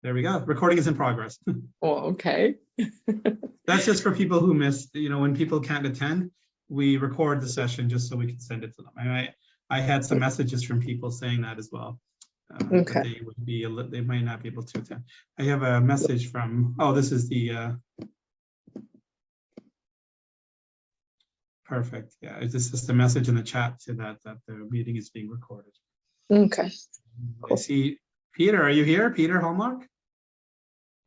There we go. Recording is in progress. Oh, okay. That's just for people who missed, when people can't attend, we record the session just so we can send it to them. I had some messages from people saying that as well. Okay. That they might not be able to attend. I have a message from, this is the, perfect. Yeah, this is the message in the chat to that the meeting is being recorded. Okay. I see Peter. Are you here? Peter Hallmark?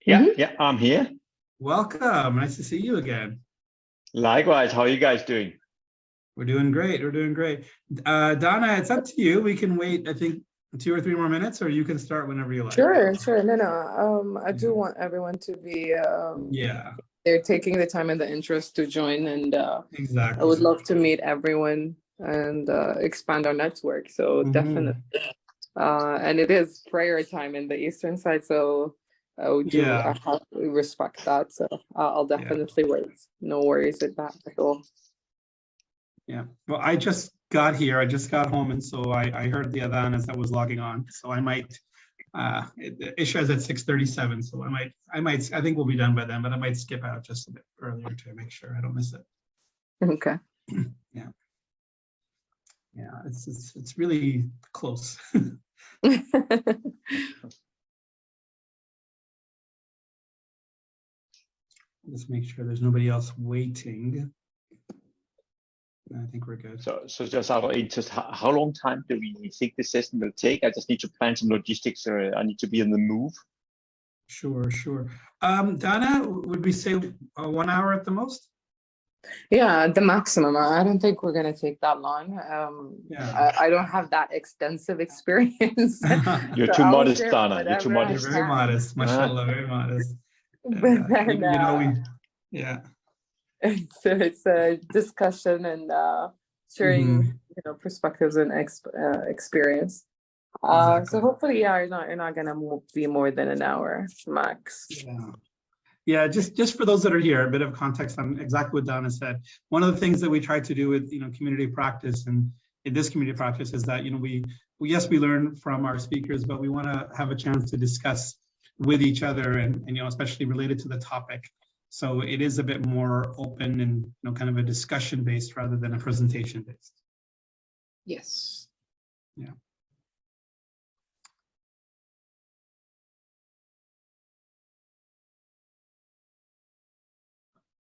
Yeah, I'm here. Welcome. Nice to see you again. Likewise. How are you guys doing? We're doing great. Donna, it's up to you. We can wait, I think, 2 or 3 more minutes, or you can start whenever you like. Sure. No. I do want everyone to be they're taking the time and the interest to join, and exactly. I would love to meet everyone and expand our network. So definitely. And it is prayer time in the Eastern side, so I have to respect that. So I'll definitely wait. No worries with that at all. Yeah. Well, I just got here. I just got home, and so I heard the adhan as I was logging on. So I might. Isha is at 6:37, so I think we'll be done by then, but I might skip out just a bit earlier to make sure I don't miss it. Okay. Yeah. It's really close. Just make sure there's nobody else waiting. I think we're good. So just out of interest, how long time do we think the session will take? I just need to plan some logistics, or I need to be on the move. Sure. Dana, would we say 1 hour at the most? Yeah, the maximum. I don't think we're gonna take that long. I don't have that extensive experience. You're too modest, Dana. You're too modest. You're very modest, mashallah, very modest. So it's a discussion and sharing, perspectives and experience. Exactly. So hopefully, you're not gonna be more than an hour max. Yeah. Just for those that are here, a bit of context on exactly what Donna said. One of the things that we try to do with community practice, and in this community practice, is that we learn from our speakers, but we want to have a chance to discuss with each other, and especially related to the topic. So it is a bit more open and kind of a discussion based rather than a presentation based. Yes. Yeah.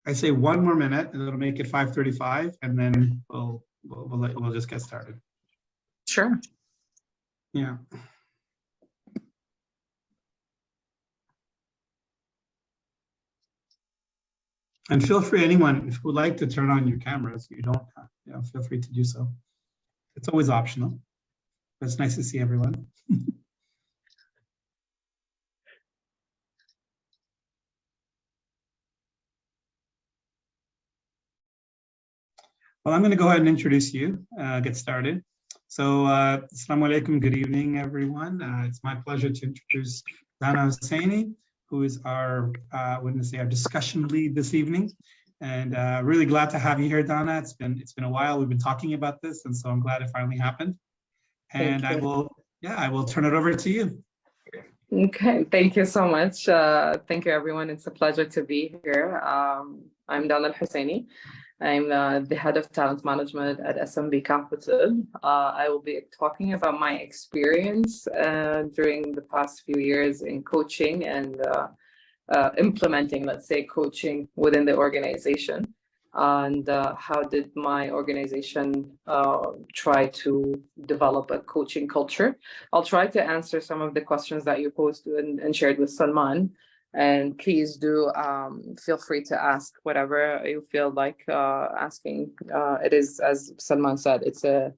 I say 1 more minute, and it'll make it 5:35, and then we'll just get started. Sure. Yeah. And feel free, anyone, if you would like to turn on your cameras, you don't, feel free to do so. It's always optional, but it's nice to see everyone. Well, I'm going to go ahead and introduce you, get started. So, Assalamu alaikum, good evening, everyone. It's my pleasure to introduce Dana Hussaini, who is our discussion lead this evening. And really glad to have you here, Dana. It's been a while. We've been talking about this, and so I'm glad it finally happened. And I will turn it over to you. Okay, thank you so much. Thank you, everyone. It's a pleasure to be here. I'm Dana Hussaini. I'm the head of talent management at SMB Capital. I will be talking about my experience during the past few years in coaching and implementing, let's say, coaching within the organization, and how did my organization try to develop a coaching culture. I'll try to answer some of the questions that you posed and shared with Salman. And please do feel free to ask whatever you feel like asking. It is, as Salman said, it's a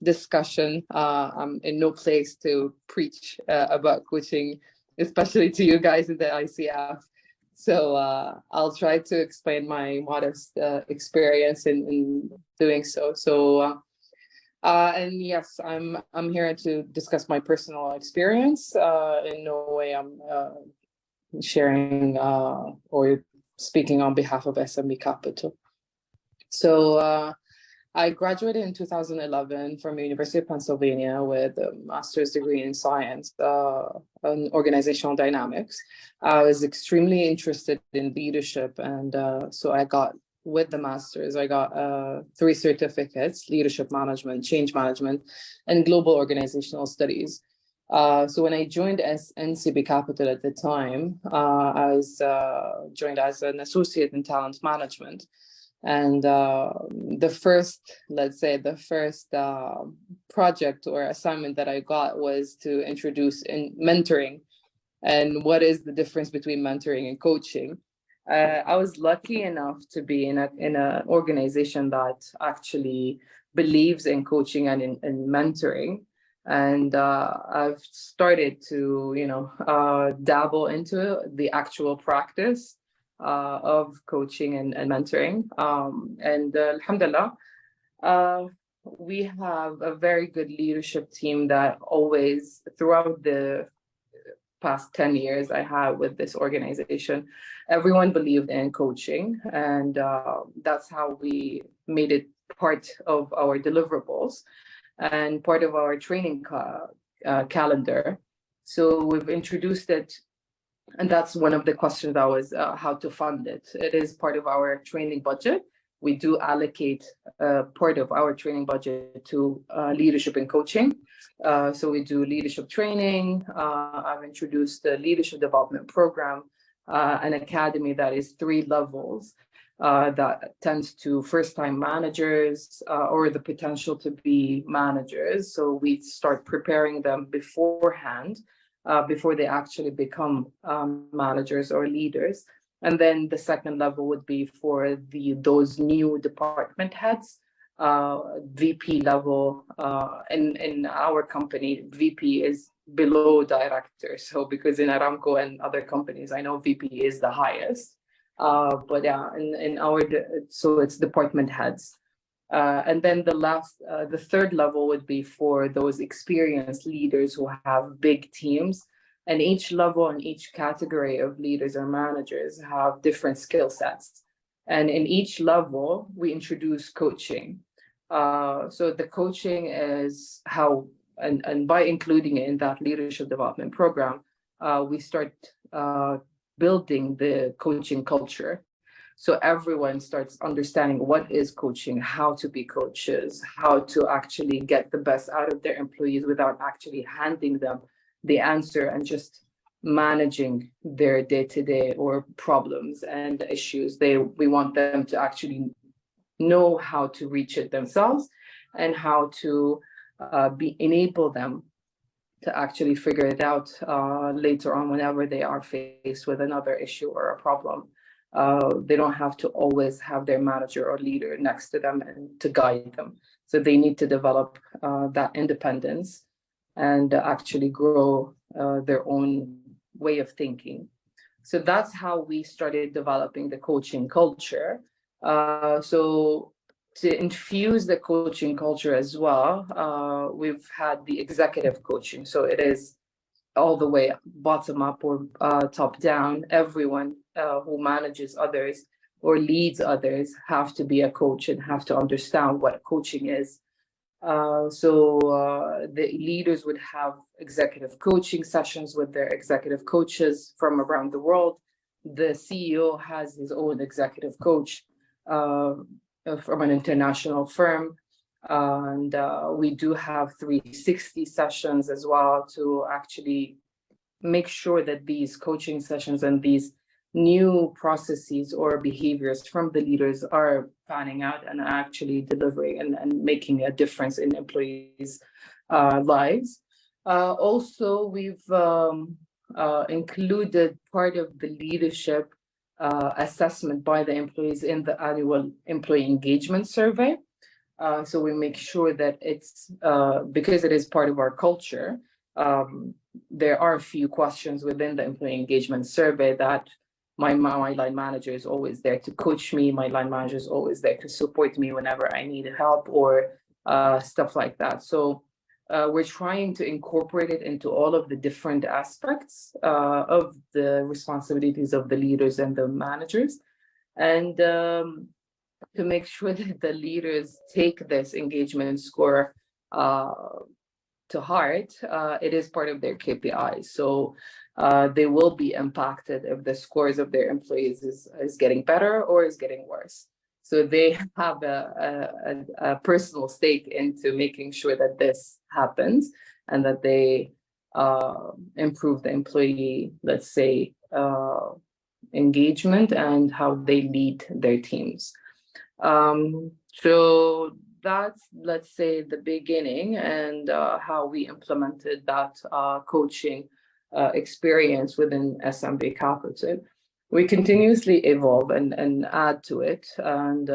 discussion. I'm in no place to preach about coaching, especially to you guys in the ICF. So I'll try to explain my modest experience in doing so. And yes, I'm here to discuss my personal experience. In no way I'm sharing or speaking on behalf of SMB Capital. So I graduated in 2011 from the University of Pennsylvania with a master's degree in science, in organizational dynamics. I was extremely interested in leadership, and so I got, with the master's, I got 3 certificates: leadership management, change management, and global organizational studies. So when I joined NCB Capital at the time, I was joined as an associate in talent management. And the first project or assignment that I got was to introduce in mentoring and what is the difference between mentoring and coaching. I was lucky enough to be in an organization that actually believes in coaching and in mentoring. And I've started to, dabble into the actual practice of coaching and mentoring. Alhamdulillah, we have a very good leadership team that always, throughout the past 10 years I have with this organization, everyone believed in coaching. And that's how we made it part of our deliverables and part of our training calendar. So we've introduced it. And that's one of the questions that was how to fund it. It is part of our training budget. We do allocate part of our training budget to leadership and coaching. So we do leadership training. I've introduced the leadership development program, an academy that is 3 levels that tends to first-time managers or the potential to be managers. So we start preparing them beforehand, before they actually become managers or leaders. And then the second level would be for those new department heads, VP level. In our company, VP is below director. So because in Aramco and other companies, I know VP is the highest. But yeah, so it's department heads. And then the third level would be for those experienced leaders who have big teams. And each level and each category of leaders or managers have different skill sets. And in each level, we introduce coaching. So the coaching is how, and by including it in that leadership development program, we start building the coaching culture. So everyone starts understanding what is coaching, how to be coaches, how to actually get the best out of their employees without actually handing them the answer and just managing their day-to-day or problems and issues. We want them to actually know how to reach it themselves and how to enable them to actually figure it out later on whenever they are faced with another issue or a problem. They don't have to always have their manager or leader next to them and to guide them. So they need to develop that independence and actually grow their own way of thinking. So that's how we started developing the coaching culture. So to infuse the coaching culture as well, we've had the executive coaching. So it is all the way bottom up or top down. Everyone who manages others or leads others have to be a coach and have to understand what coaching is. So the leaders would have executive coaching sessions with their executive coaches from around the world. The CEO has his own executive coach from an international firm. And we do have 360 sessions as well to actually make sure that these coaching sessions and these new processes or behaviors from the leaders are panning out and actually delivering and making a difference in employees' lives. Also, we've included part of the leadership assessment by the employees in the annual employee engagement survey. So we make sure that it's, because it is part of our culture, there are a few questions within the employee engagement survey that my line manager is always there to coach me. My line manager is always there to support me whenever I need help or stuff like that. So we're trying to incorporate it into all of the different aspects of the responsibilities of the leaders and the managers. And to make sure that the leaders take this engagement score to heart, it is part of their KPIs. So they will be impacted if the scores of their employees is getting better or is getting worse. So they have a personal stake into making sure that this happens and that they improve the employee, let's say, engagement and how they lead their teams. So that's, let's say, the beginning and how we implemented that coaching experience within SMB Capital. We continuously evolve and add to it, and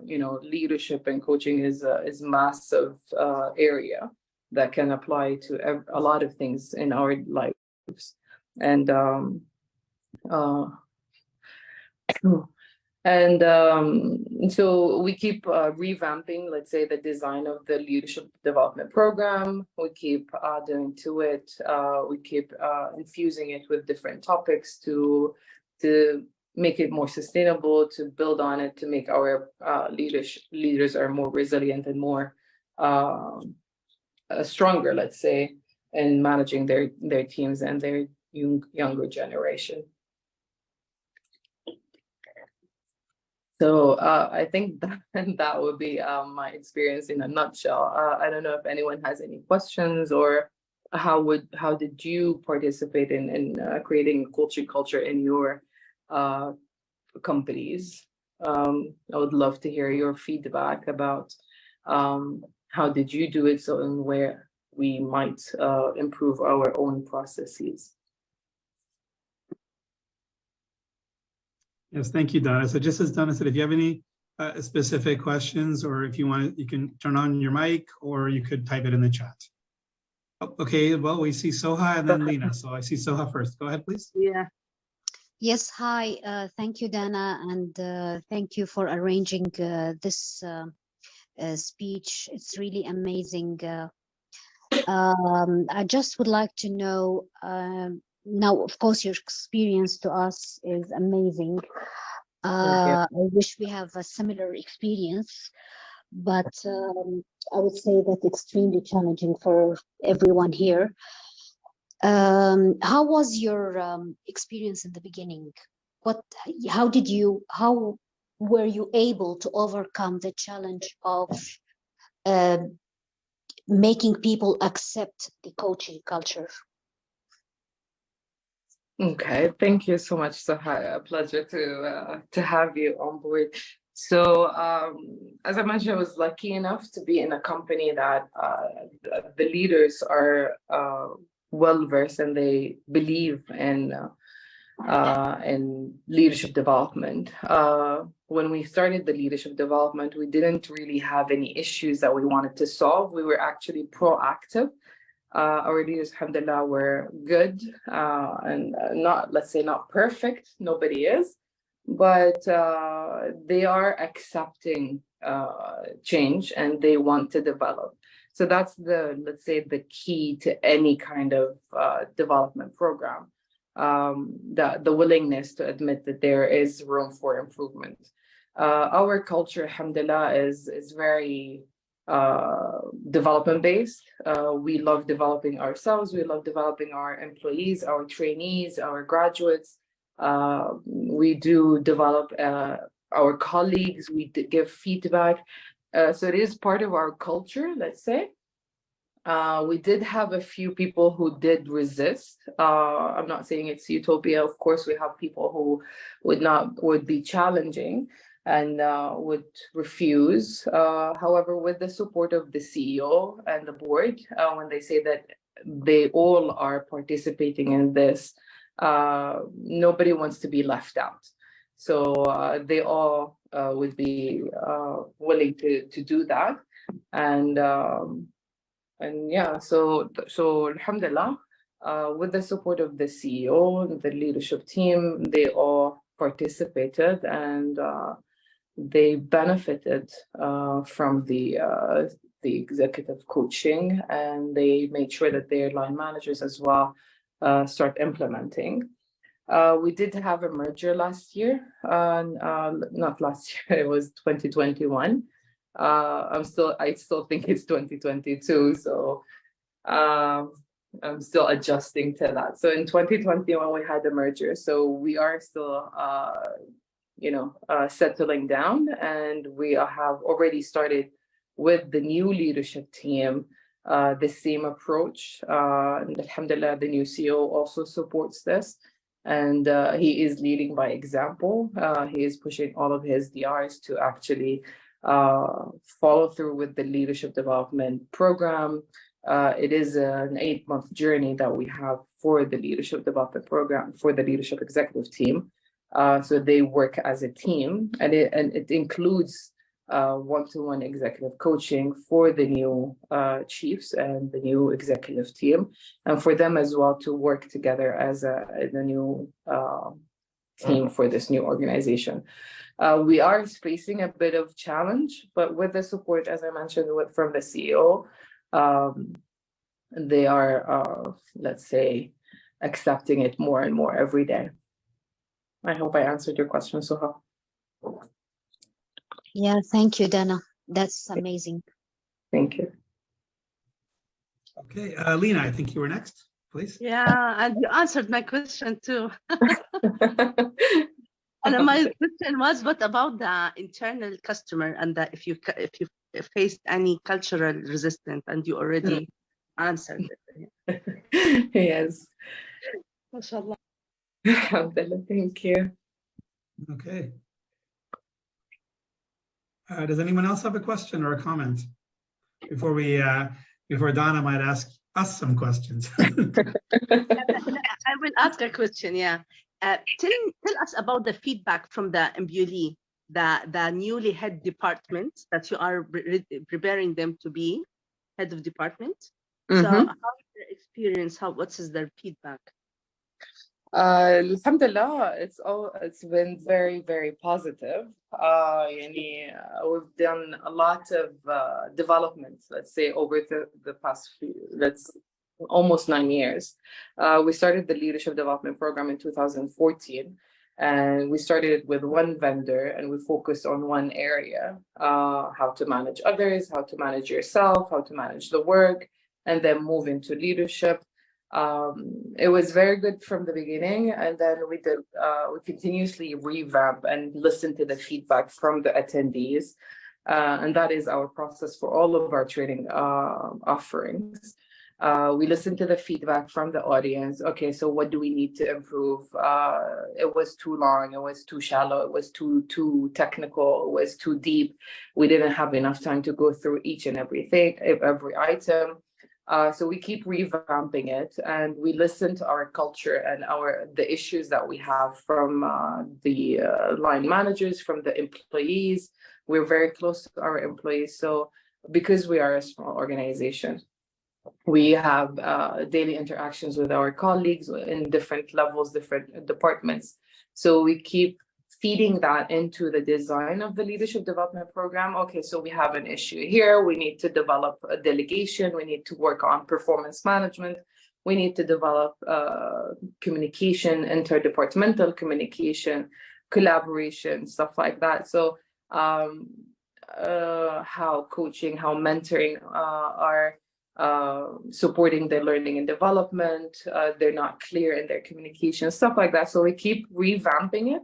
you know, leadership and coaching is a massive area that can apply to a lot of things in our lives, and so we keep revamping, let's say, the design of the leadership development program. We keep adding to it. We keep infusing it with different topics to make it more sustainable, to build on it, to make our leaders are more resilient and more stronger, let's say, in managing their teams and their younger generation. So I think that would be my experience in a nutshell. I don't know if anyone has any questions, or how did you participate in creating a coaching culture in your companies? I would love to hear your feedback about how did you do it, so and where we might improve our own processes. Yes, thank you, Donna. So just as Donna said, if you have any specific questions, or if you want, you can turn on your mic, or you could type it in the chat. Oh, okay, well, we see Soha and then Lena. So I see Soha first. Go ahead, please. Yeah. Yes, hi. Thank you, Dana, and thank you for arranging this speech. It's really amazing. I just would like to know, now, of course, your experience to us is amazing. I wish we have a similar experience, but I would say that's extremely challenging for everyone here. How was your experience in the beginning? How were you able to overcome the challenge of making people accept the coaching culture? Okay, thank you so much, Soha. A pleasure to have you on board. So, as I mentioned, I was lucky enough to be in a company that the leaders are well versed, and they believe in leadership development. When we started the leadership development, we didn't really have any issues that we wanted to solve. We were actually proactive. Our leaders, alhamdulillah, were good and not, let's say, not perfect. Nobody is, but they are accepting change, and they want to develop. So that's let's say, the key to any kind of development program. The willingness to admit that there is room for improvement. Our culture, alhamdulillah, is very development based. We love developing ourselves. We love developing our employees, our trainees, our graduates. We do develop our colleagues. We give feedback. So it is part of our culture, let's say. We did have a few people who did resist. I'm not saying it's utopia. Of course, we have people who would be challenging and would refuse. However, with the support of the CEO and the board, when they say that they all are participating in this, nobody wants to be left out. So they all would be willing to do that. And yeah, so alhamdulillah, with the support of the CEO, the leadership team, they all participated, and they benefited from the executive coaching, and they made sure that their line managers as well start implementing. We did have a merger last year, not last year, it was 2021. I still think it's 2022, so I'm still adjusting to that. So in 2021, we had the merger, so we are still, settling down, and we have already started with the new leadership team, the same approach. And alhamdulillah, the new CEO also supports this. And he is leading by example. He is pushing all of his DRs to actually follow through with the leadership development program. It is an 8-month journey that we have for the leadership development program, for the leadership executive team. So they work as a team, and it includes one-to-one executive coaching for the new chiefs and the new executive team, and for them as well to work together as a new team for this new organization. We are facing a bit of challenge, but with the support, as I mentioned, from the CEO, they are, let's say, accepting it more and more every day. I hope I answered your question, Suha. Yeah, thank you, Dana. That's amazing. Thank you. Okay, Lena, I think you were next, please. Yeah, and you answered my question too. And my question was, what about the internal customer, and that if you faced any cultural resistance, and you already answered it. Yes. MashaAllah. Thank you. Okay. Does anyone else have a question or a comment before Donna might ask us some questions? I will ask a question. Yeah. Tell us about the feedback from the employee, the newly head department that you are preparing them to be head of department. So how is their experience? What is their feedback? Alhamdulillah, it's been very, very positive. We've done a lot of developments, let's say, over the past almost 9 years. We started the leadership development program in 2014, and we started with one vendor, and we focused on one area, how to manage others, how to manage yourself, how to manage the work, and then move into leadership. It was very good from the beginning, and then we continuously revamp and listen to the feedback from the attendees, and that is our process for all of our training offerings. We listen to the feedback from the audience. Okay, so what do we need to improve? It was too long, it was too shallow, it was too technical, it was too deep. We didn't have enough time to go through each and every item. So we keep revamping it, and we listen to our culture and the issues that we have from the line managers, from the employees. We're very close to our employees. So because we are a small organization, we have daily interactions with our colleagues in different levels, different departments. So we keep feeding that into the design of the leadership development program. Okay, so we have an issue here. We need to develop a delegation. We need to work on performance management. We need to develop communication, interdepartmental communication, collaboration, stuff like that. So how coaching, how mentoring are supporting their learning and development. They're not clear in their communication, stuff like that. So we keep revamping it.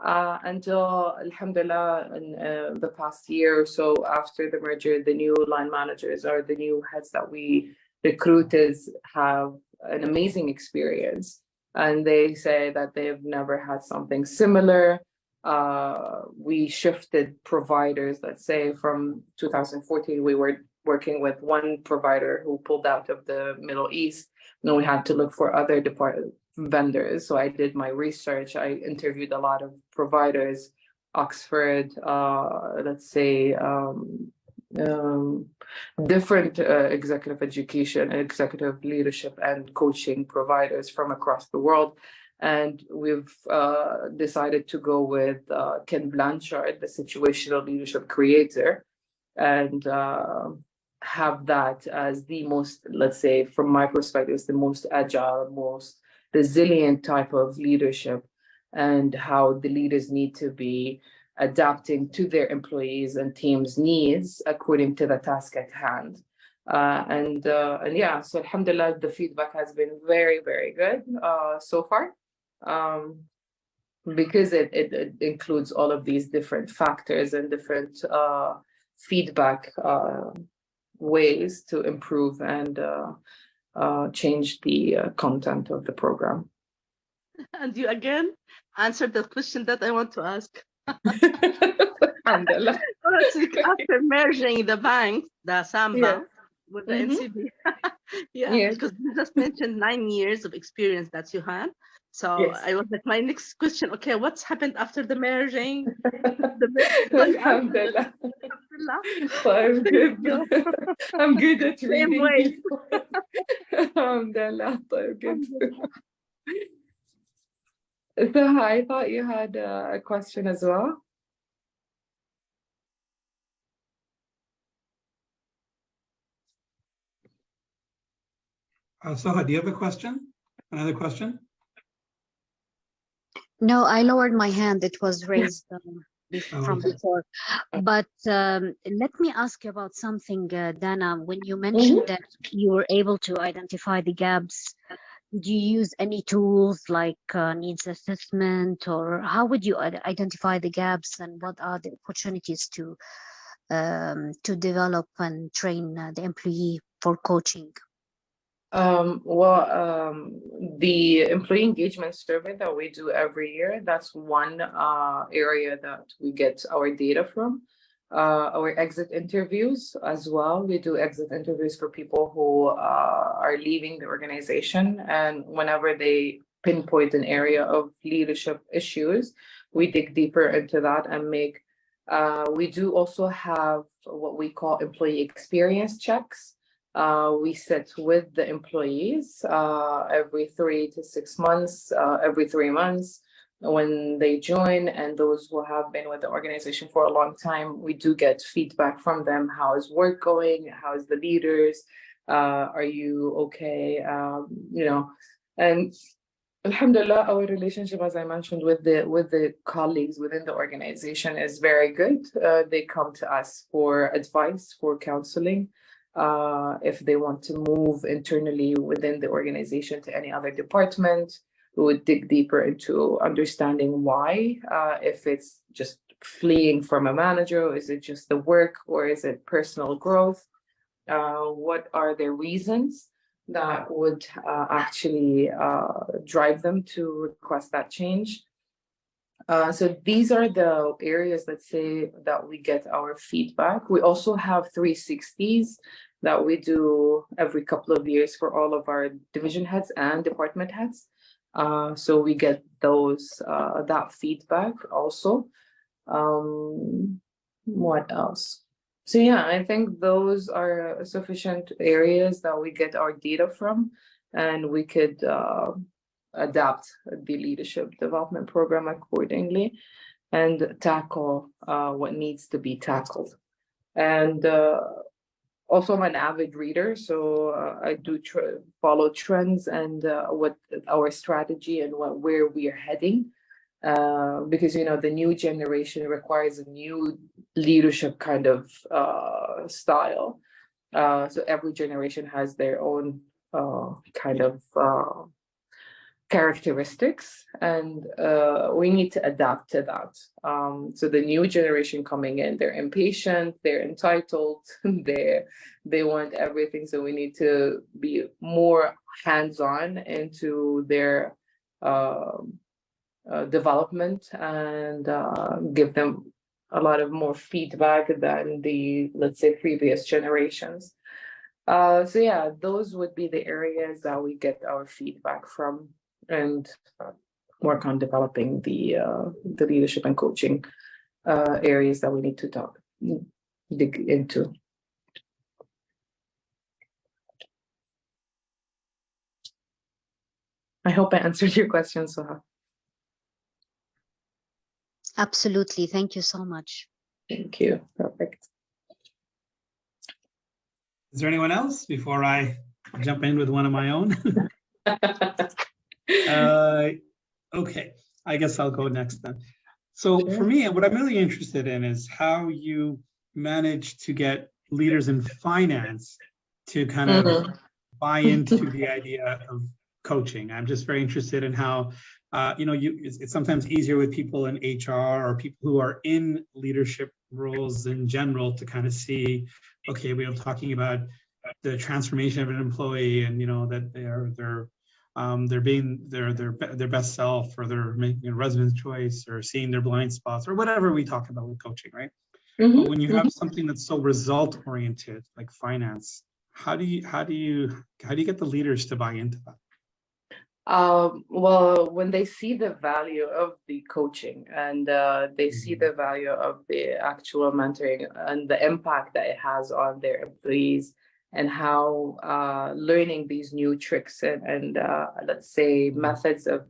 Until, alhamdulillah, in the past year or so after the merger, the new line managers or the new heads that we recruited have an amazing experience. And they say that they've never had something similar. We shifted providers, let's say from 2014, we were working with one provider who pulled out of the Middle East, and we had to look for other vendors. So I did my research. I interviewed a lot of providers, Oxford, let's say, different executive education, executive leadership, and coaching providers from across the world. And we've decided to go with Ken Blanchard, the situational leadership creator, and have that as the most, let's say, from my perspective, is the most agile, most resilient type of leadership, and how the leaders need to be adapting to their employees and teams' needs according to the task at hand. And yeah, so alhamdulillah, the feedback has been very, very good so far, because it includes all of these different factors and different feedback ways to improve and change the content of the program. And you again answered the question that I want to ask. Alhamdulillah. After merging the banks, the Samba, with the NCB. Because you just mentioned 9 years of experience that you had. So I was like, my next question, okay, what's happened after the merging? Alhamdulillah. I'm good. I'm good at reading people. Alhamdulillah. Good. So I thought you had a question as well. Soha, do you have a question? Another question? No, I lowered my hand. It was raised from before. But let me ask you about something, Dana. When you mentioned that you were able to identify the gaps, do you use any tools like needs assessment, or how would you identify the gaps, and what are the opportunities to develop and train the employee for coaching? The employee engagement survey that we do every year, that's one area that we get our data from. Our exit interviews as well. We do exit interviews for people who are leaving the organization, and whenever they pinpoint an area of leadership issues, we dig deeper into that and make. We do also have what we call employee experience checks. We sit with the employees every 3 to 6 months, every 3 months when they join, and those who have been with the organization for a long time, we do get feedback from them. How is work going? How is the leaders? Are you okay? And alhamdulillah, our relationship, as I mentioned, with the colleagues within the organization is very good. They come to us for advice, for counseling. If they want to move internally within the organization to any other department, we would dig deeper into understanding why, if it's just fleeing from a manager, or is it just the work, or is it personal growth? What are the reasons that would actually drive them to request that change? So these are the areas, let's say, that we get our feedback. We also have 360s that we do every couple of years for all of our division heads and department heads. So we get those that feedback also. What else? So yeah, I think those are sufficient areas that we get our data from, and we could adapt the leadership development program accordingly and tackle what needs to be tackled. And also, I'm an avid reader, so I do follow trends and what our strategy and where we are heading, because the new generation requires a new leadership kind of style. So every generation has their own kind of characteristics, and we need to adapt to that. So the new generation coming in, they're impatient, they're entitled, they want everything. So we need to be more hands-on into their development and give them a lot of more feedback than the, let's say, previous generations. So yeah, those would be the areas that we get our feedback from, and work on developing the leadership and coaching areas that we need to dig into. I hope I answered your question, Soha. Absolutely. Thank you so much. Thank you. Perfect. Is there anyone else before I jump in with one of my own? Okay, I guess I'll go next then. So for me, what I'm really interested in is how you manage to get leaders in finance to kind of buy into the idea of coaching. I'm just very interested in how, it's sometimes easier with people in HR or people who are in leadership roles in general to kind of see, okay, we are talking about the transformation of an employee, and that they're being their best self, or they're making a residence choice, or seeing their blind spots, or whatever we talk about with coaching, right? But when you have something that's so result oriented like finance, how do you get the leaders to buy into that? Well, when they see the value of the coaching, and they see the value of the actual mentoring and the impact that it has on their employees, and how learning these new tricks and let's say methods of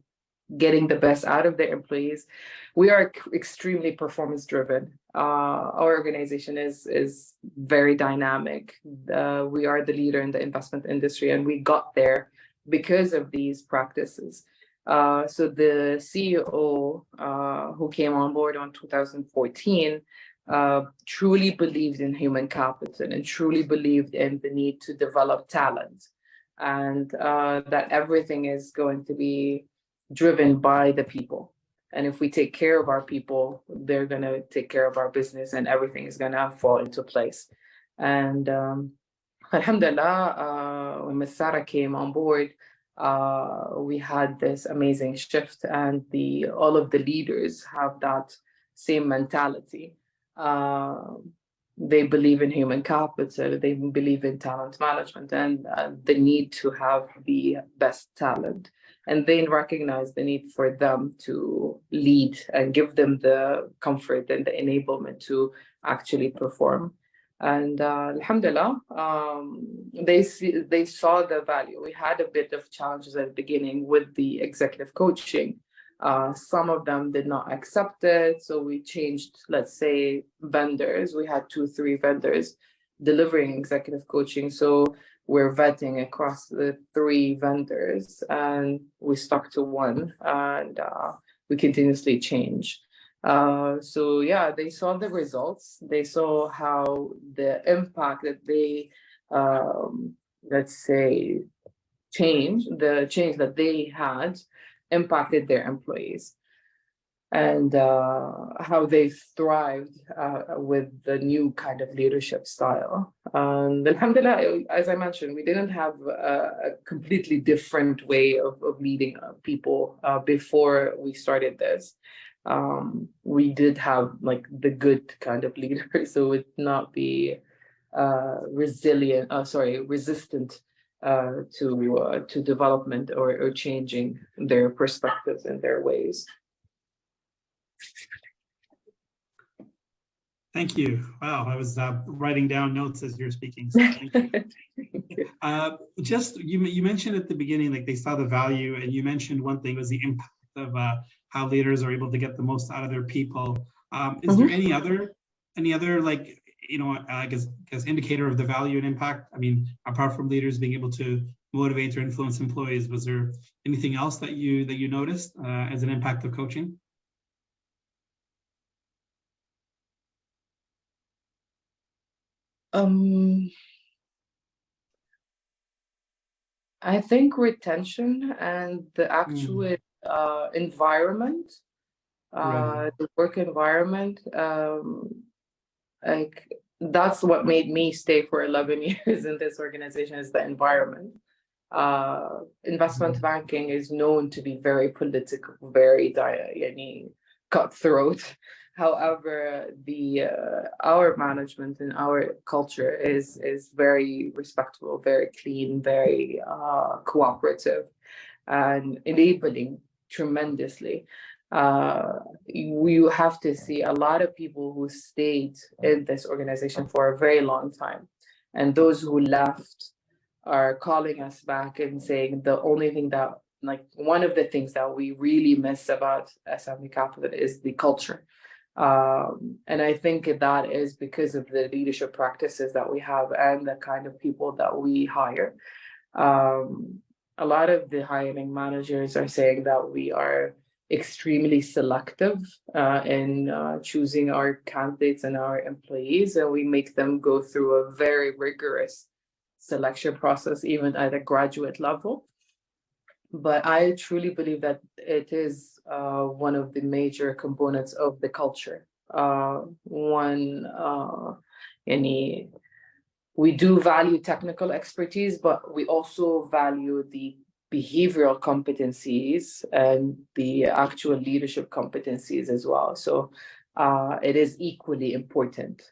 getting the best out of their employees. We are extremely performance driven. Our organization is very dynamic. We are the leader in the investment industry, and we got there because of these practices. So the CEO who came on board in 2014 truly believed in human capital and truly believed in the need to develop talent, and that everything is going to be driven by the people. And if we take care of our people, they're going to take care of our business, and everything is going to fall into place. And Alhamdulillah, when Ms. Sarah came on board, we had this amazing shift, and all of the leaders have that same mentality. They believe in human capital, they believe in talent management, and the need to have the best talent. And they recognize the need for them to lead and give them the comfort and the enablement to actually perform. And alhamdulillah, they saw the value. We had a bit of challenges at the beginning with the executive coaching. Some of them did not accept it, so we changed, let's say, vendors. We had 2-3 vendors delivering executive coaching, so we're vetting across the 3 vendors, and we stuck to one, and we continuously change. So yeah, they saw the results. They saw how the impact that they, let's say, the change that they had impacted their employees, and how they thrived with the new kind of leadership style. And alhamdulillah, as I mentioned, we didn't have a completely different way of leading people before we started this. We did have like the good kind of leader, so it would not be resistant to development or changing their perspectives and their ways. Thank you. Wow, I was writing down notes as you're speaking. So thank you. Just you mentioned at the beginning, like they saw the value, and you mentioned one thing was the impact of how leaders are able to get the most out of their people. Is there any other like I guess indicator of the value and impact? I mean, apart from leaders being able to motivate or influence employees, was there anything else that you noticed as an impact of coaching? I think retention and the actual environment, Right. the work environment, like that's what made me stay for 11 years in this organization, is the environment. Investment banking is known to be very political, very cutthroat. However, our management and our culture is very respectful, very clean, very cooperative, and enabling tremendously. You have to see a lot of people who stayed in this organization for a very long time, and those who left are calling us back and saying the only thing that, like, one of the things that we really miss about SME Capital is the culture. And I think that is because of the leadership practices that we have and the kind of people that we hire. a lot of the hiring managers are saying that we are extremely selective in choosing our candidates and our employees, and we make them go through a very rigorous selection process, even at a graduate level. But I truly believe that it is one of the major components of the culture. We do value technical expertise, but we also value the behavioral competencies and the actual leadership competencies as well. So it is equally important.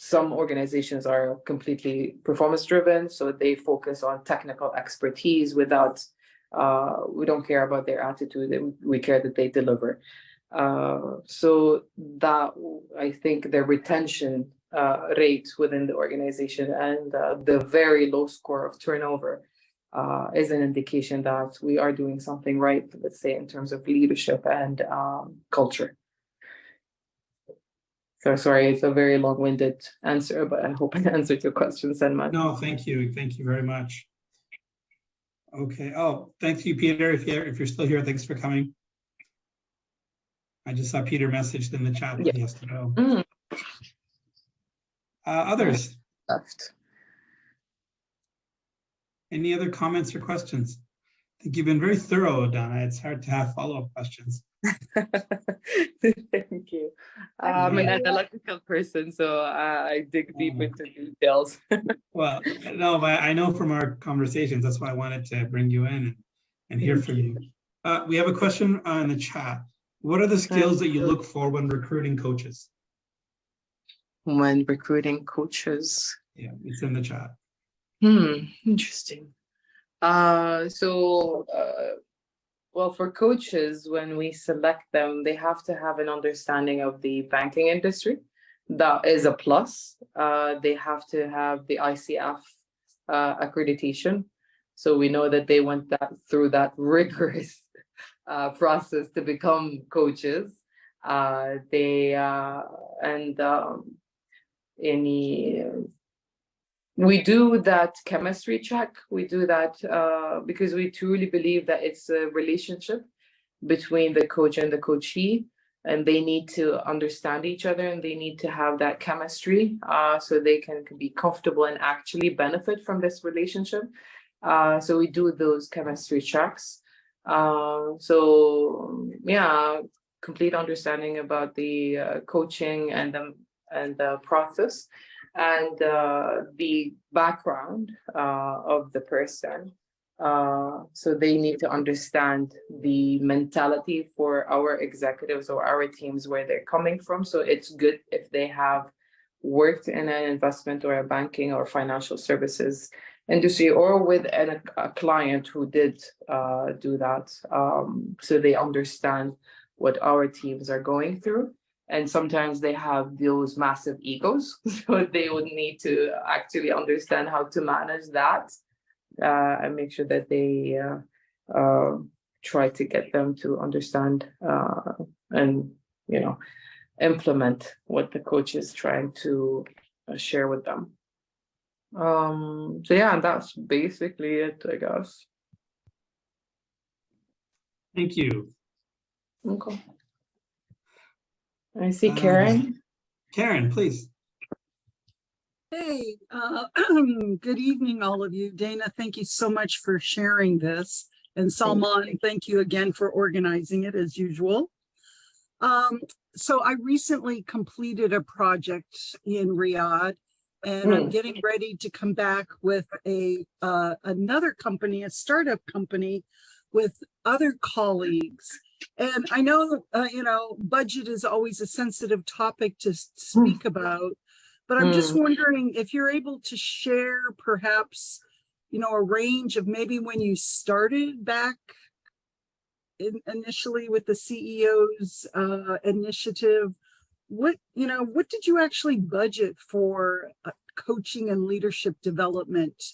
Some organizations are completely performance driven, so they focus on technical expertise without, we don't care about their attitude, we care that they deliver. So that, I think the retention rate within the organization and the very low score of turnover is an indication that we are doing something right, let's say, in terms of leadership and culture. So sorry, it's a very long-winded answer, but I hope I answered your question, Salman. No, thank you. Thank you very much. Okay. Oh, thank you, Peter. If you're still here, thanks for coming. I just saw Peter messaged in the chat that he has to go. Others? Left. Any other comments or questions? I think you've been very thorough, Donna. It's hard to have follow-up questions. Thank you. I'm an analytical person, so I dig deep into details. Well, no, but I know from our conversations, that's why I wanted to bring you in and hear from you. We have a question in the chat. What are the skills that you look for when recruiting coaches? When recruiting coaches? Yeah, it's in the chat. Interesting. Well, for coaches, when we select them, they have to have an understanding of the banking industry. That is a plus. They have to have the ICF accreditation. So we know that they went through that rigorous process to become coaches. We do that chemistry check. We do that because we truly believe that it's a relationship between the coach and the coachee, and they need to understand each other and they need to have that chemistry so they can be comfortable and actually benefit from this relationship. So we do those chemistry checks. Complete understanding about the coaching and the process. And the background of the person. So they need to understand the mentality for our executives or our teams, where they're coming from. So it's good if they have worked in an investment or a banking or financial services industry, or with a client who did do that. So they understand what our teams are going through. And sometimes they have those massive egos, so they would need to actually understand how to manage that and make sure that they try to get them to understand and implement what the coach is trying to share with them. So yeah, that's basically it, I guess. Thank you. Okay. I see Karen. Karen, please. Hey, good evening, all of you. Dana, thank you so much for sharing this. And Salman, thank you again for organizing it as usual. So I recently completed a project in Riyadh, and I'm getting ready to come back with another company, a startup company with other colleagues. And I know, budget is always a sensitive topic to speak about, but I'm just wondering if you're able to share perhaps, a range of maybe when you started back initially with the CEO's initiative, what did you actually budget for coaching and leadership development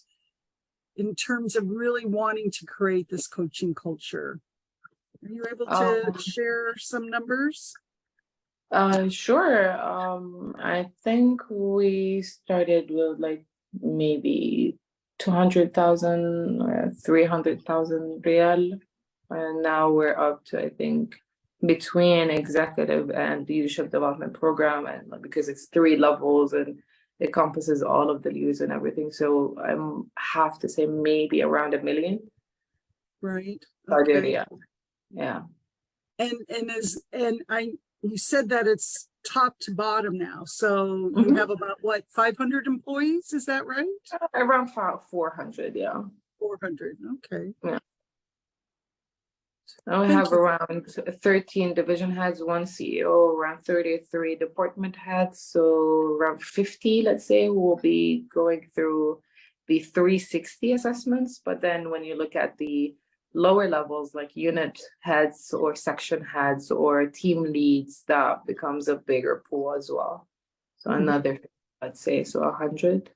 in terms of really wanting to create this coaching culture? Are you able to share some numbers? Sure. I think we started with maybe 200,000, 300,000 real. And now we're up to, I think, between executive and leadership development program, and because it's 3 levels and it encompasses all of the leaders and everything. So I have to say maybe around 1 million. Right. Saudi Okay. riyal. Yeah. You said that it's top to bottom now. So you Mhm. have about what, 500 employees? Is that right? Around 400, yeah. 400. Okay. And we Thank have you. around 13 division heads, 1 CEO, around 33 department heads. So around 50, let's say, will be going through the 360 assessments. But then when you look at the lower levels, like unit heads or section heads or team leads, that becomes a bigger pool as well. So another, let's say, so 100.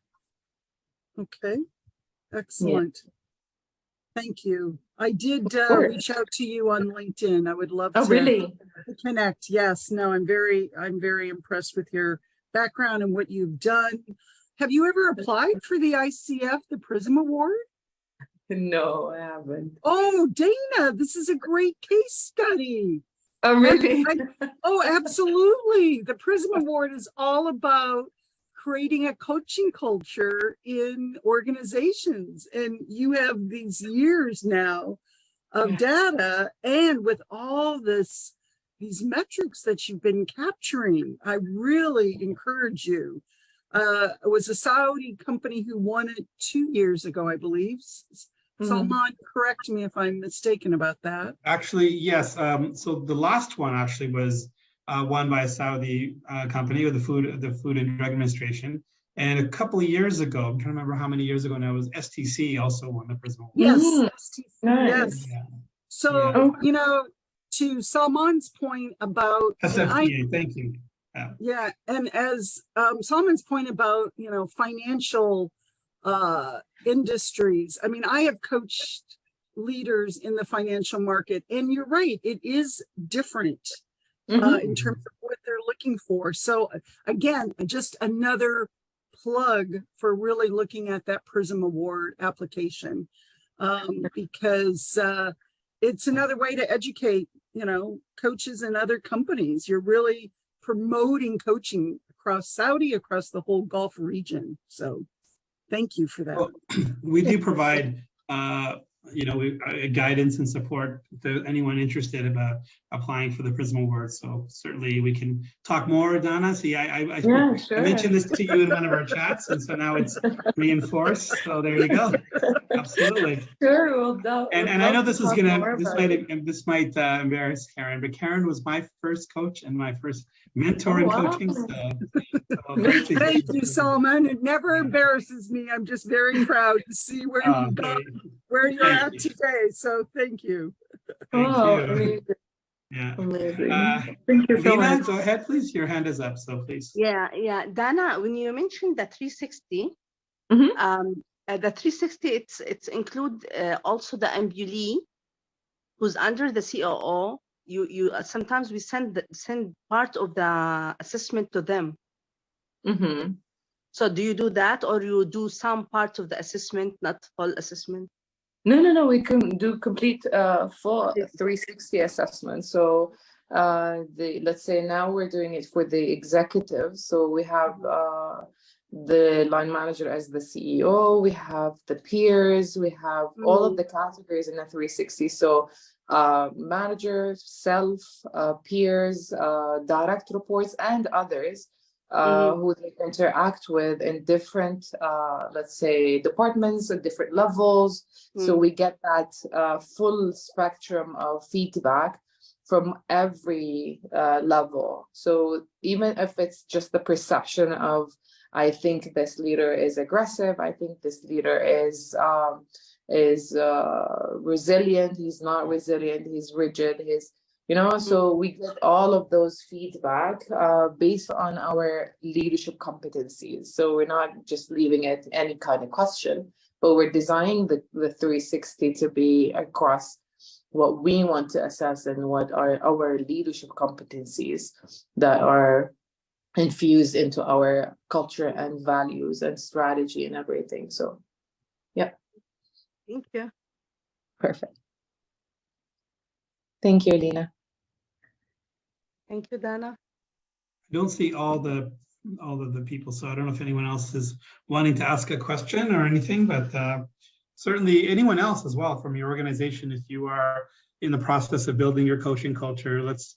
Okay. Excellent. Thank you. I did course. reach out to you on LinkedIn. I would love Oh, to really? connect. Yes. No, I'm very impressed with your background and what you've done. Have you ever applied for the ICF, the Prism Award? No, I haven't. Oh, Dana, this is a great case study. Oh, really? Oh, absolutely. The Prism Award is all about creating a coaching culture in organizations. And you have these years now of data, and with all these metrics that you've been capturing, I really encourage you. It was a Saudi company who won it 2 years ago, I believe. Salman, correct me if I'm mistaken about that. Actually, yes. So the last one actually was won by a Saudi company with the Food and Drug Administration. And a couple of years ago, I'm trying to remember how many years ago now, it was STC also won the Prism Award. Yes. Nice. Yes. Yeah. So, you know, to Salman's point about SFPA, thank you. Yeah, and as Salman's point about, you know, financial industries. I mean, I have coached leaders in the financial market, and you're right, it is different in terms of what they're looking for. So again, just another plug for really looking at that Prism Award application, because it's another way to educate, you know, coaches and other companies. You're really promoting coaching across Saudi, across the whole Gulf region. So thank you for that. Well, we do provide, you know, guidance and support to anyone interested about applying for the Prism Award. So certainly we can talk more, Donna. See, I mentioned this to you in one of our chats, and so now it's reinforced. So there you go. Absolutely. Sure. And I know this might embarrass Karen, but Karen was my first coach and my first mentor in coaching. So great to Thank you, Salman. It never embarrasses me. I'm just very proud to see where you got, where you're at today. So thank you. Thank you. Amazing. Yeah. Amazing. Thank you so Lena, much. go ahead, please. Your hand is up, so please. Yeah. Dana, when you mentioned the 360, the 360, it's include also the MBULE, who's under the COO. You sometimes we send part of the assessment to them. So do you do that, or you do some part of the assessment, not full assessment? No. We can do complete full 360 assessment. So let's say now we're doing it for the executive. So we have the line manager as the CEO. We have the peers. We have all of the categories in the 360. So manager, self, peers, direct reports, and others. Who they interact with in different, let's say, departments at different levels. So we get that full spectrum of feedback from every level. So even if it's just the perception of, I think this leader is aggressive, I think this leader is resilient, he's not resilient, he's rigid, you know, so we get all of those feedback based on our leadership competencies. So we're not just leaving it any kind of question, but we're designing the 360 to be across what we want to assess and what are our leadership competencies that are infused into our culture and values and strategy and everything. So Yeah. Thank you. Perfect. Thank you, Lina. Thank you, Dana. I don't see all of the people, so I don't know if anyone else is wanting to ask a question or anything, but certainly anyone else as well from your organization, if you are in the process of building your coaching culture, let's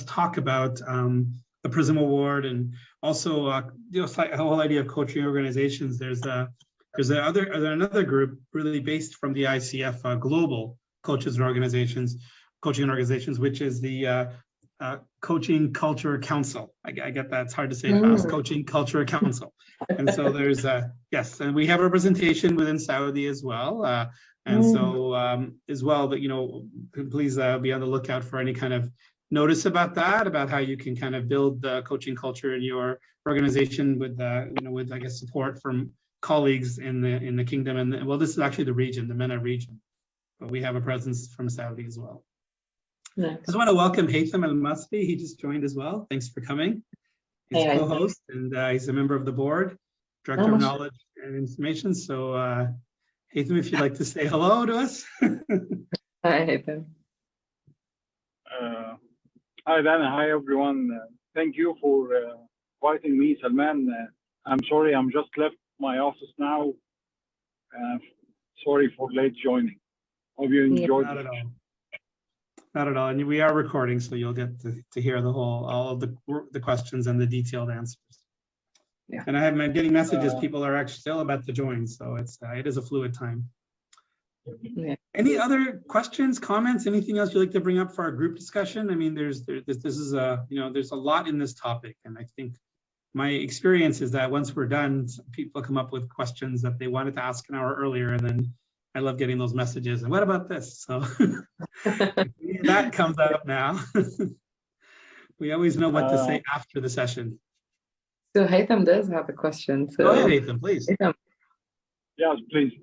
talk about the Prism Award, and also the whole idea of coaching organizations. There's another group really based from the ICF Global Coaching Organizations, which is the Coaching Culture Council. I get that, it's hard to say fast. Coaching Culture Council. And so there's yes, and we have representation within Saudi as well. And so as well, but please be on the lookout for any kind of notice about that, about how you can kind of build the coaching culture in your organization with with I guess support from colleagues in the kingdom, and well, this is actually the region, the MENA region, but we have a presence from Saudi as well. Nice. I just want to welcome Haytham Al-Masfi. He just joined as well. Thanks for coming. He's co-host, and he's a member of the board, Director of Knowledge and Information. So Haytham, if you'd like to say hello to us. Hi, Haytham. Hi, Dana. Hi, everyone. Thank you for inviting me, Salman. I'm sorry, I'm just left my office now. Sorry for late joining. Hope you enjoyed it. Not at all. Not at all. And we are recording, so you'll get to hear all of the questions and the detailed answers. Yeah. And I'm getting messages. People are actually still about to join, so it is a fluid time. Yeah. Any other questions, comments, anything else you'd like to bring up for our group discussion? I mean, there's a lot in this topic, and I think my experience is that once we're done, people come up with questions that they wanted to ask an hour earlier, and then I love getting those messages. And what about this? So that comes up now. We always know what to say after the session. So Haytham does have a question. So go ahead, Haytham, please. Haytham. Yes, please.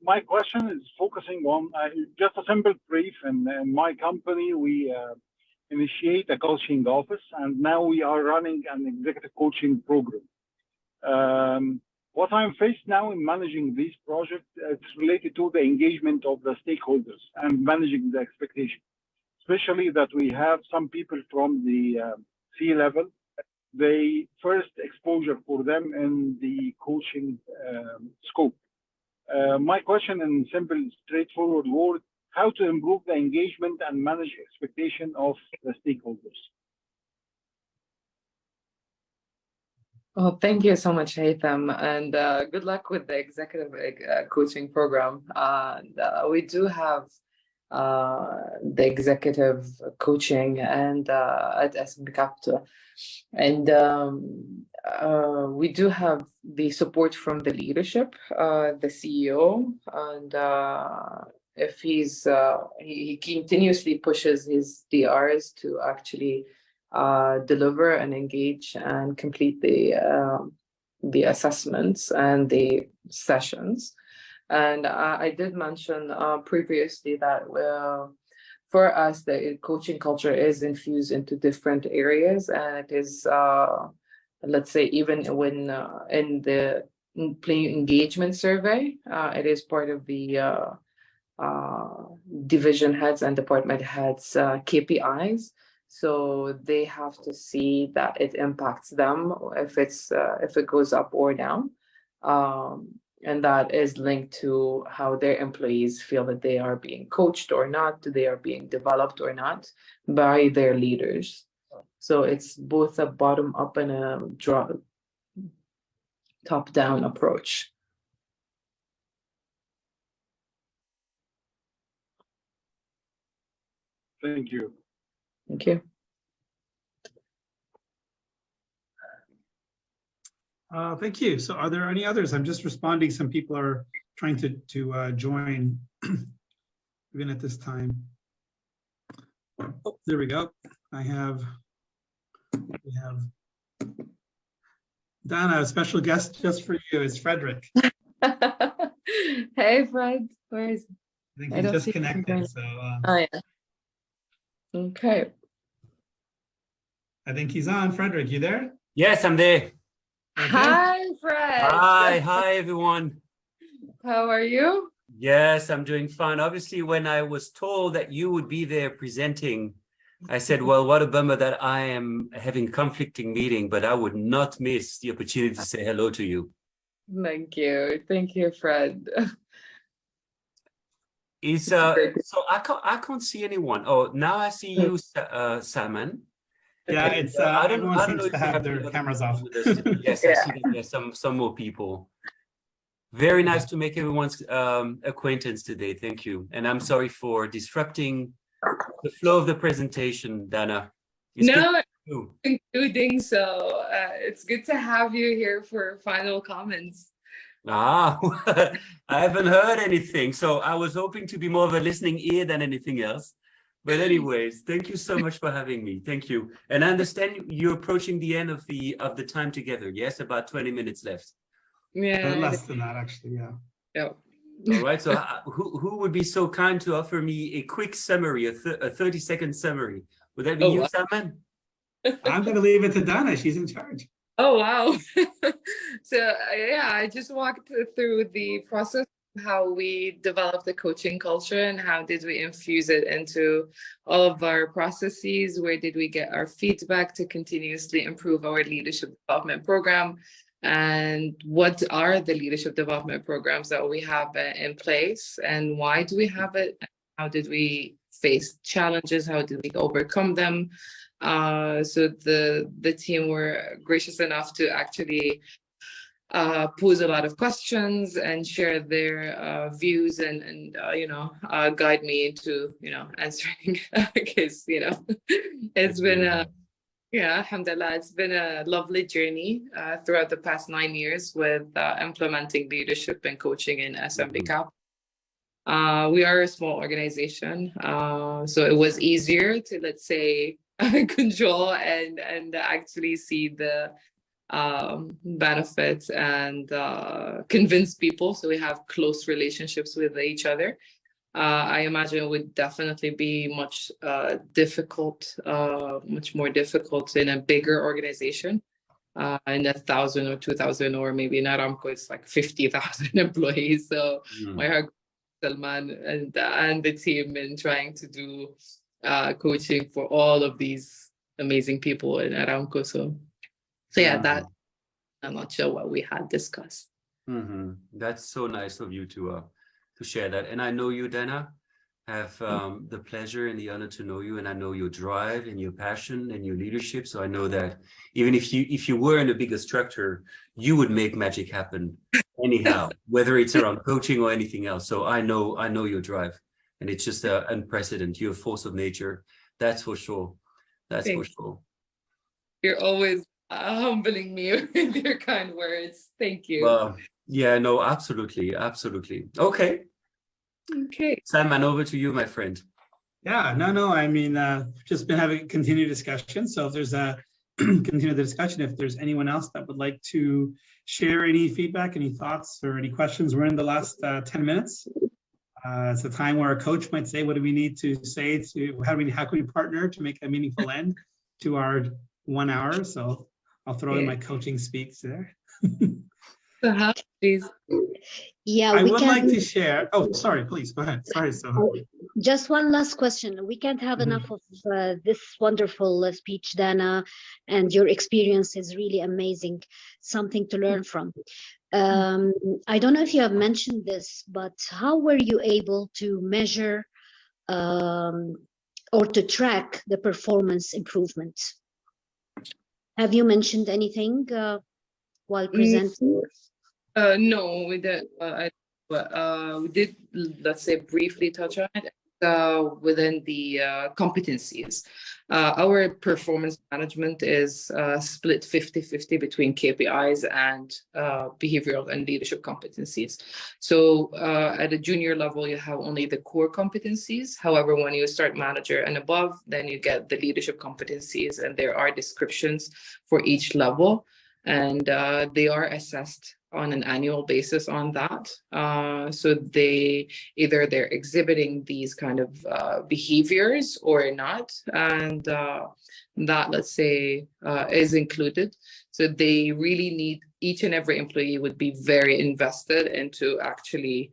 My question is focusing on just a simple brief. In my company, we initiate a coaching office, and now we are running an executive coaching program. What I'm faced now in managing these projects, it's related to the engagement of the stakeholders and managing the expectation, especially that we have some people from the C-level. The first exposure for them in the coaching scope. My question in simple, straightforward words, how to improve the engagement and manage expectation of the stakeholders. Well, thank you so much, Haytham, and good luck with the executive coaching program. We do have the executive coaching and at SMB Capital, and we do have the support from the leadership, the CEO, and if he continuously pushes his DRs to actually deliver and engage and complete the assessments and the sessions. And I did mention previously that for us, the coaching culture is infused into different areas, and it is, let's say, even when in the employee engagement survey, it is part of the division heads and department heads KPIs. So they have to see that it impacts them if it goes up or down. And that is linked to how their employees feel that they are being coached or not, they are being developed or not by their leaders. So it's both a bottom up and a top down approach. Thank you. Thank you. Thank you. So are there any others? I'm just responding. Some people are trying to join even at this time. Oh, there we go. We have Dana, a special guest just for you is Frederick. Hey, Fred. Where is he? I think he's just connected. So oh, yeah. Okay. I think he's on. Frederick, you there? Yes, I'm there. Okay. Hi, Fred. Hi, everyone. How are you? Yes, I'm doing fine. Obviously, when I was told that you would be there presenting, I said, well, what a bummer that I am having a conflicting meeting, but I would not miss the opportunity to say hello to you. Thank you. Thank you, Fred. So I can't see anyone. Oh, now I see you, Salman. Yeah, And, it's I everyone don't seems know if to you have the their other cameras people off. with us today. Yes, I see that there's some more people. Very nice to make everyone's acquaintance today. Thank you. And I'm sorry for disrupting the flow of the presentation, Dana. It's No, good. including so it's good to have you here for final comments. Ah, I haven't heard anything. So I was hoping to be more of a listening ear than anything else. But anyways, thank you so much for having me. Thank you. And I understand you're approaching the end of the time together. Yes, about 20 minutes left. Yeah. Less than that, actually, yeah. Yep. All right. So who would be so kind to offer me a quick summary, a 30-second summary? Would that be you, wow. Salman? I'm going to leave it to Dana. She's in charge. Oh, wow. So, yeah, I just walked through the process of how we developed the coaching culture and how did we infuse it into all of our processes. Where did we get our feedback to continuously improve our leadership development program? And what are the leadership development programs that we have in place, and why do we have it? How did we face challenges? How did we overcome them? So the team were gracious enough to actually pose a lot of questions and share their views and guide me into answering because it's been alhamdulillah, it's been a lovely journey throughout the past 9 years with implementing leadership and coaching in SMB CoP. We are a small organization, so it was easier to, let's say, control and actually see the benefits and convince people. So we have close relationships with each other. I imagine it would definitely be much more difficult in a bigger organization. In 1,000 or 2,000, or maybe in Aramco, it's like 50,000 employees. So my heart, Salman and the team in trying to do coaching for all of these amazing people in Aramco. So yeah, that I'm not sure what we had discussed. That's so nice of you to share that. And I know you, Dana, have the pleasure and the honor to know you, and I know your drive and your passion and your leadership. So I know that even if you were in a bigger structure, you would make magic happen anyhow, whether it's around coaching or anything else. So I know your drive, and it's just unprecedented. You're a force of nature, that's for sure. That's for sure. You're always humbling me with your kind words. Thank you. Well, yeah, no, absolutely. Okay. Salman, over to you, my friend. Yeah, no. I mean, just been having a continued discussion. So if there's continue the discussion, if there's anyone else that would like to share any feedback, any thoughts, or any questions, we're in the last 10 minutes. It's a time where a coach might say, what do we need to say to, how can we partner to make a meaningful end to our 1 hour? So I'll throw in my coaching speaks there. Please. Yeah, I would like to share. Oh, sorry, please go ahead. Sorry, Soha. Just one last question. We can't have enough of this wonderful speech, Dana, and your experience is really amazing. Something to learn from. I don't know if you have mentioned this, but how were you able to measure or to track the performance improvement? Have you mentioned anything while presenting? No, we did. We did, let's say, briefly touch on it within the competencies. Our performance management is split 50-50 between KPIs and behavioral and leadership competencies. So at a junior level, you have only the core competencies. However, when you start manager and above, then you get the leadership competencies, and there are descriptions for each level. And they are assessed on an annual basis on that. So they're exhibiting these kind of behaviors or not, and that, let's say, is included. So they really need, each and every employee would be very invested into actually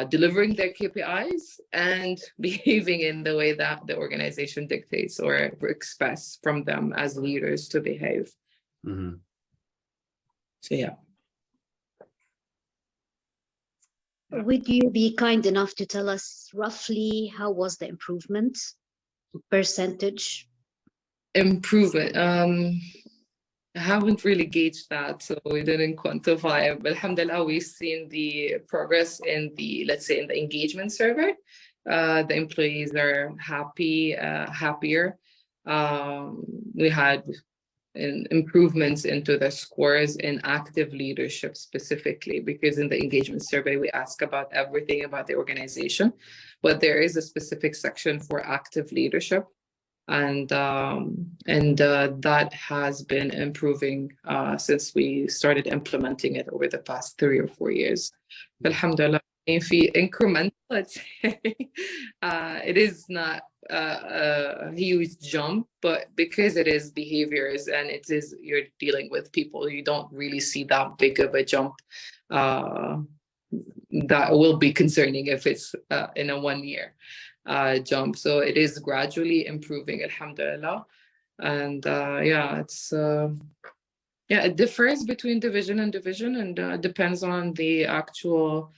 delivering their KPIs and behaving in the way that the organization dictates or expects from them as leaders to behave. Mm-hmm. So yeah. Would you be kind enough to tell us roughly how was the improvement percentage? Improvement. I haven't really gauged that, so we didn't quantify it. But alhamdulillah, we've seen the progress in the, let's say, in the engagement survey. The employees are happier. We had improvements into the scores in active leadership specifically, because in the engagement survey, we ask about everything about the organization, but there is a specific section for active leadership. And that has been improving since we started implementing it over the past 3 or 4 years. Alhamdulillah, if we increment, let's say, it is not a huge jump, but because it is behaviors and it is, you're dealing with people, you don't really see that big of a jump. That will be concerning if it's in a 1 year jump. So it is gradually improving, alhamdulillah. And yeah, it's it differs between division and division, and depends on the actual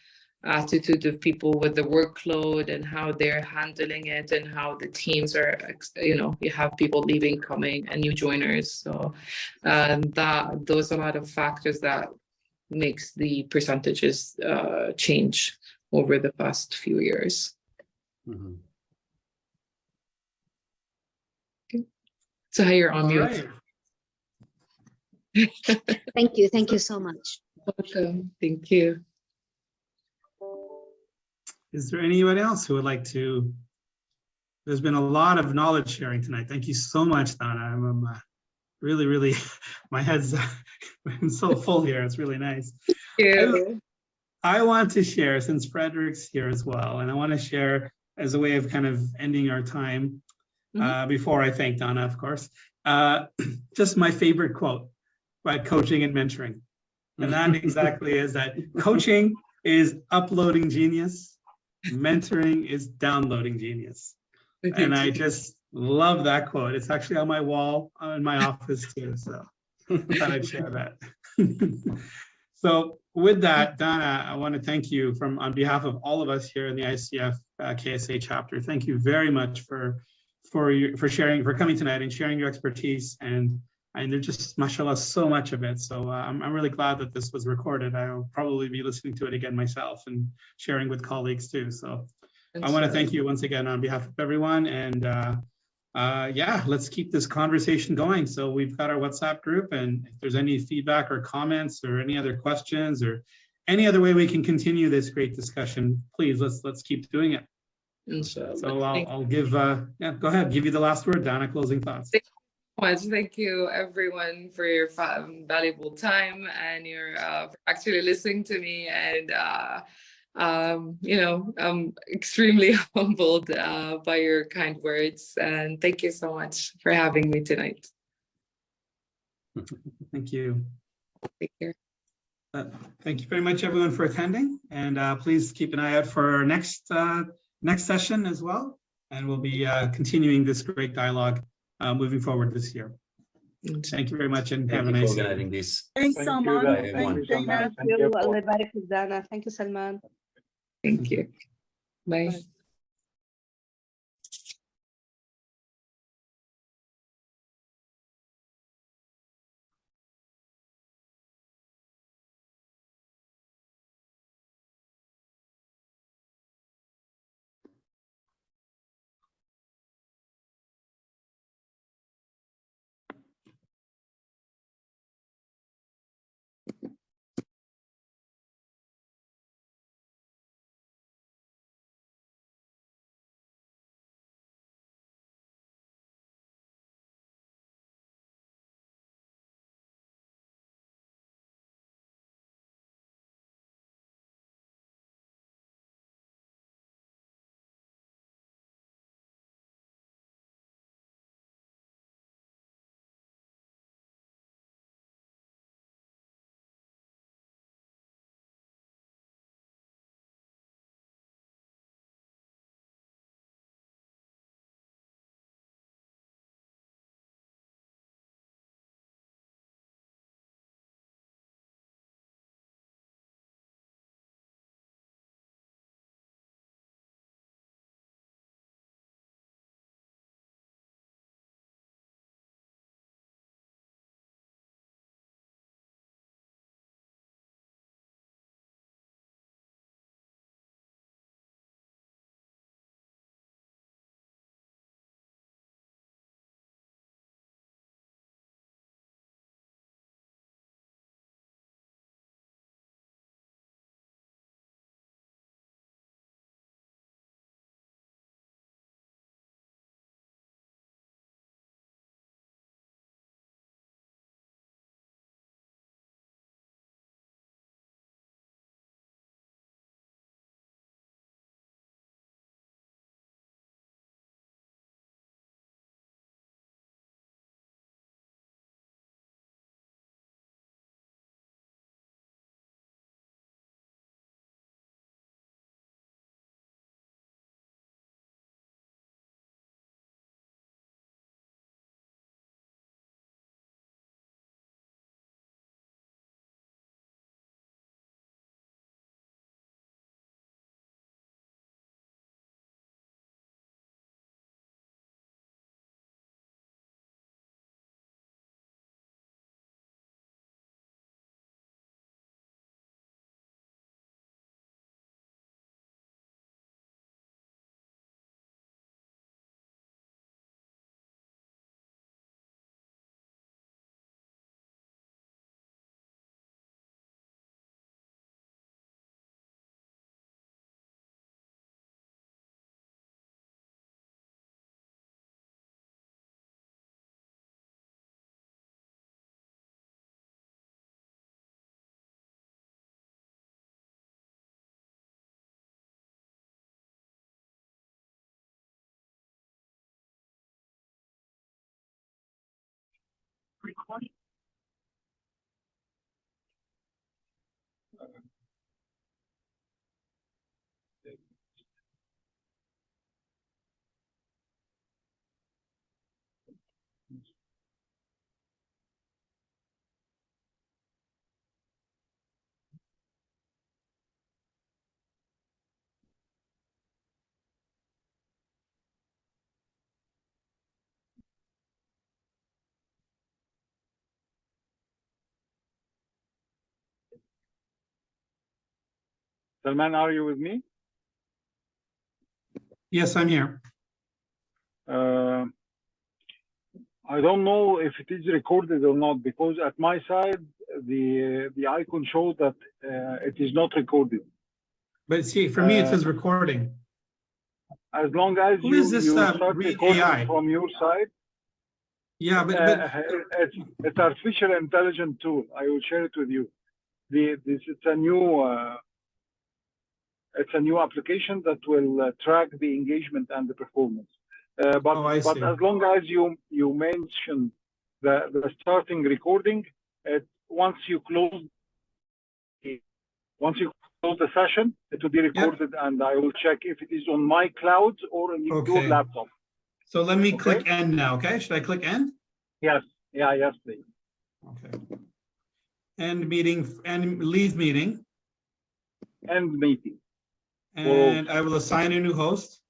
attitude of people with the workload and how they're handling it, and how the teams are, you have people leaving, coming, and new joiners. So those are a lot of factors that makes the percentages change over the past few years. Mm-hmm. Okay. So you're on mute. Right. Thank you so much. Welcome. Thank you. Is there anybody else who would like to? There's been a lot of knowledge sharing tonight. Thank you so much, Donna. I'm really, my head's so full here. It's really nice. Thank you. I want to share, since Frederick's here as well, and I want to share as a way of kind of ending our time, before I thank Donna, of course, just my favorite quote about coaching and mentoring. And that exactly is that coaching is uploading genius, mentoring is downloading genius. And I just love that quote. It's actually on my wall in my office too, so I thought I'd share that. So with that, Donna, I want to thank you on behalf of all of us here in the ICF KSA chapter. Thank you very much for coming tonight and sharing your expertise, and there's just, mashallah, so much of it. So I'm really glad that this was recorded. I'll probably be listening to it again myself and sharing with colleagues too. So I want to thank you once again on behalf of everyone, and yeah, let's keep this conversation going. So we've got our WhatsApp group, and if there's any feedback or comments or any other questions or any other way we can continue this great discussion, please let's keep doing it. Inshallah. So I'll give go ahead, give you the last word, Donna. Closing thoughts. Thank you so much. Thank you everyone for your valuable time, and your for actually listening to me, and I'm extremely humbled by your kind words, and thank you so much for having me tonight. Thank you. Take care. Thank you very much, everyone, for attending, and please keep an eye out for our next session as well, and we'll be continuing this great dialogue moving forward this year. Thank you very much, and have a nice day. Organizing this. Thanks, Thank Salman. you, guys. Thank you, Thank you, Dana. Thank you. Allah barik fik, Dana. Thank you, Salman. Thank you. Bye. Bye. Salman, are you with me? Yes, I'm here. I don't know if it is recorded or not, because at my side, the icon shows that it is not recorded. But see, for me, it says recording. As long as Who is this start recording AI? from your side, Yeah, but it's artificial intelligence tool. I will share it with you. It's a new application that will track the engagement and the performance. But as long as you mention the starting recording, once you close the session, it will be recorded, and I will check if it is on my cloud or on your laptop. So let me click end now. Okay, should I click end? Yes. Yeah. Yes, please. Okay. End meeting. End leave meeting. End meeting. And I will assign a new host.